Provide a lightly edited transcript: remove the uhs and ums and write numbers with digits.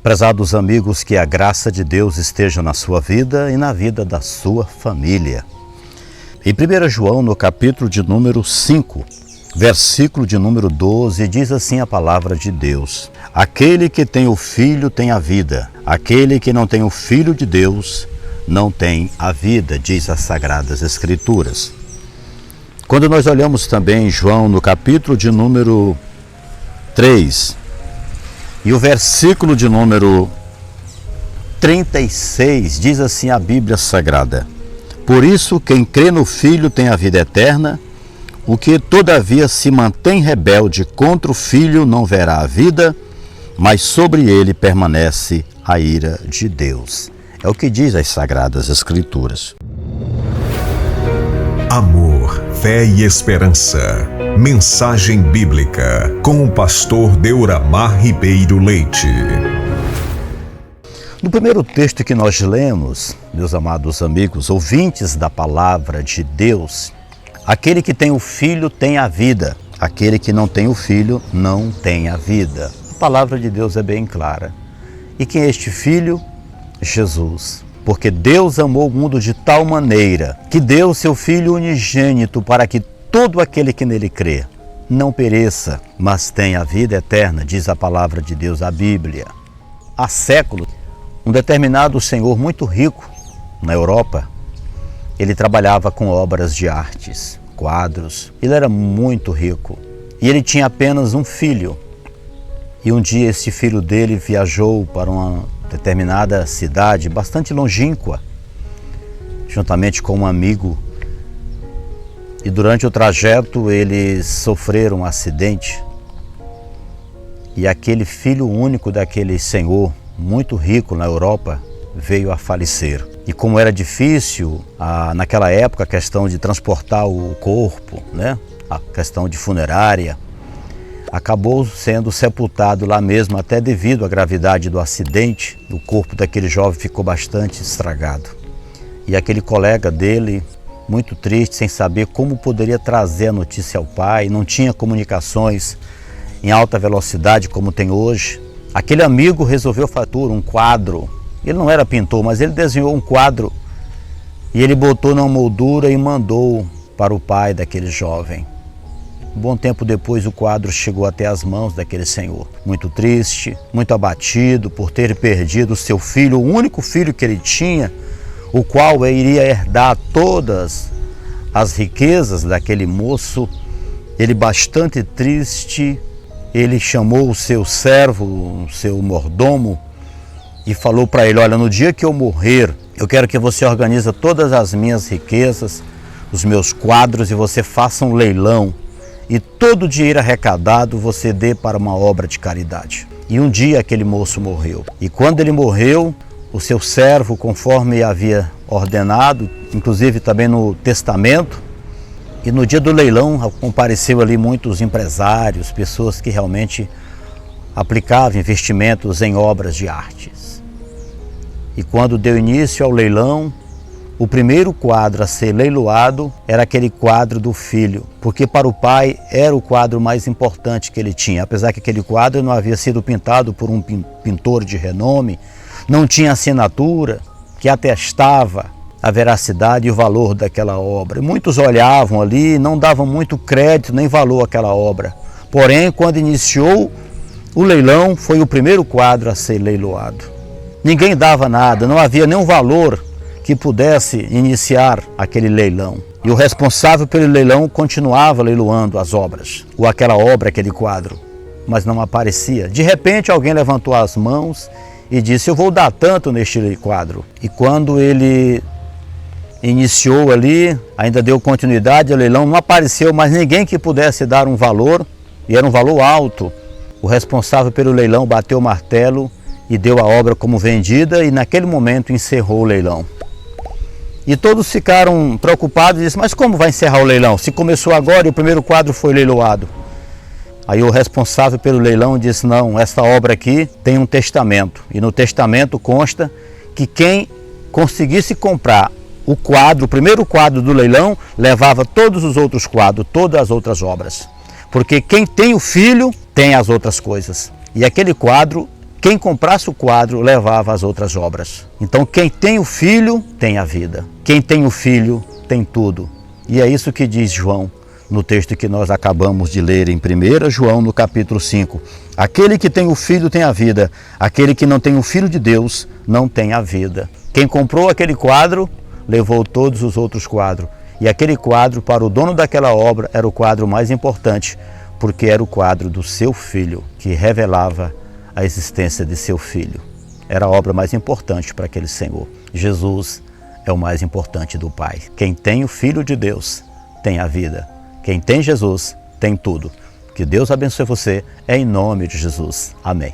Prezados amigos, que a graça de Deus esteja na sua vida e na vida da sua família. Em 1 João, no capítulo de número 5, versículo de número 12, diz assim a palavra de Deus: aquele que tem o Filho tem a vida, aquele que não tem o Filho de Deus não tem a vida, diz as Sagradas Escrituras. Quando nós olhamos também João no capítulo de número 3 e o versículo de número 36, diz assim a Bíblia Sagrada: por isso quem crê no Filho tem a vida eterna, o que todavia se mantém rebelde contra o Filho não verá a vida, mas sobre ele permanece a ira de Deus. É o que diz as Sagradas Escrituras. Amor, fé e esperança. Mensagem bíblica com o pastor Deuramar Ribeiro Leite. No primeiro texto que nós lemos, meus amados amigos, ouvintes da palavra de Deus, aquele que tem o Filho tem a vida, aquele que não tem o Filho não tem a vida. A palavra de Deus é bem clara. E quem é este Filho? Jesus. Porque Deus amou o mundo de tal maneira que deu o seu Filho unigênito para que todo aquele que nele crê não pereça, mas tenha a vida eterna, diz a palavra de Deus, a Bíblia. Há séculos, um determinado senhor muito rico na Europa, ele trabalhava com obras de artes, quadros. Ele era muito rico e ele tinha apenas um filho. E um dia esse filho dele viajou para uma determinada cidade bastante longínqua, juntamente com um amigo. E durante o trajeto eles sofreram um acidente. E aquele filho único daquele senhor, muito rico na Europa, veio a falecer. E como era difícil naquela época a questão de transportar o corpo, a questão de funerária, acabou sendo sepultado lá mesmo, até devido à gravidade do acidente. O corpo daquele jovem ficou bastante estragado. E aquele colega dele, muito triste, sem saber como poderia trazer a notícia ao pai, não tinha comunicações em alta velocidade como tem hoje. Aquele amigo resolveu fazer um quadro. Ele não era pintor, mas ele desenhou um quadro e ele botou numa moldura e mandou para o pai daquele jovem. Um bom tempo depois o quadro chegou até as mãos daquele senhor, muito triste, muito abatido por ter perdido o seu filho, o único filho que ele tinha, o qual iria herdar todas as riquezas daquele moço. Ele, bastante triste, ele chamou o seu servo, o seu mordomo, e falou para ele: olha, no dia que eu morrer, eu quero que você organize todas as minhas riquezas, os meus quadros, e você faça um leilão. E todo o dinheiro arrecadado você dê para uma obra de caridade. E um dia aquele moço morreu. E quando ele morreu, o seu servo, conforme havia ordenado, inclusive também no testamento, e no dia do leilão compareceu ali muitos empresários, pessoas que realmente aplicavam investimentos em obras de artes. E quando deu início ao leilão, o primeiro quadro a ser leiloado era aquele quadro do filho, porque para o pai era o quadro mais importante que ele tinha. Apesar que aquele quadro não havia sido pintado por um pintor de renome, não tinha assinatura que atestava a veracidade e o valor daquela obra. E muitos olhavam ali e não davam muito crédito nem valor àquela obra. Porém, quando iniciou o leilão, foi o primeiro quadro a ser leiloado. Ninguém dava nada, não havia nenhum valor que pudesse iniciar aquele leilão. E o responsável pelo leilão continuava leiloando as obras, ou aquela obra, aquele quadro, mas não aparecia. De repente alguém levantou as mãos e disse: eu vou dar tanto neste quadro. E quando ele iniciou ali, ainda deu continuidade ao leilão, não apareceu mais ninguém que pudesse dar um valor, e era um valor alto. O responsável pelo leilão bateu o martelo e deu a obra como vendida, e naquele momento encerrou o leilão. E todos ficaram preocupados e disseram: mas como vai encerrar o leilão? Se começou agora e o primeiro quadro foi leiloado. Aí o responsável pelo leilão disse: não, esta obra aqui tem um testamento. E no testamento consta que quem conseguisse comprar o quadro, o primeiro quadro do leilão, levava todos os outros quadros, todas as outras obras. Porque quem tem o filho tem as outras coisas. E aquele quadro quem comprasse o quadro levava as outras obras. Então quem tem o Filho tem a vida. Quem tem o Filho tem tudo. E é isso que diz João no texto que nós acabamos de ler em 1 João, no capítulo 5. Aquele que tem o Filho tem a vida. Aquele que não tem o Filho de Deus não tem a vida. Quem comprou aquele quadro levou todos os outros quadros. E aquele quadro, para o dono daquela obra, era o quadro mais importante, porque era o quadro do seu filho, que revelava a existência de seu filho. Era a obra mais importante para aquele Senhor. Jesus é o mais importante do Pai. Quem tem o Filho de Deus tem a vida. Quem tem Jesus tem tudo. Que Deus abençoe você, em nome de Jesus. Amém.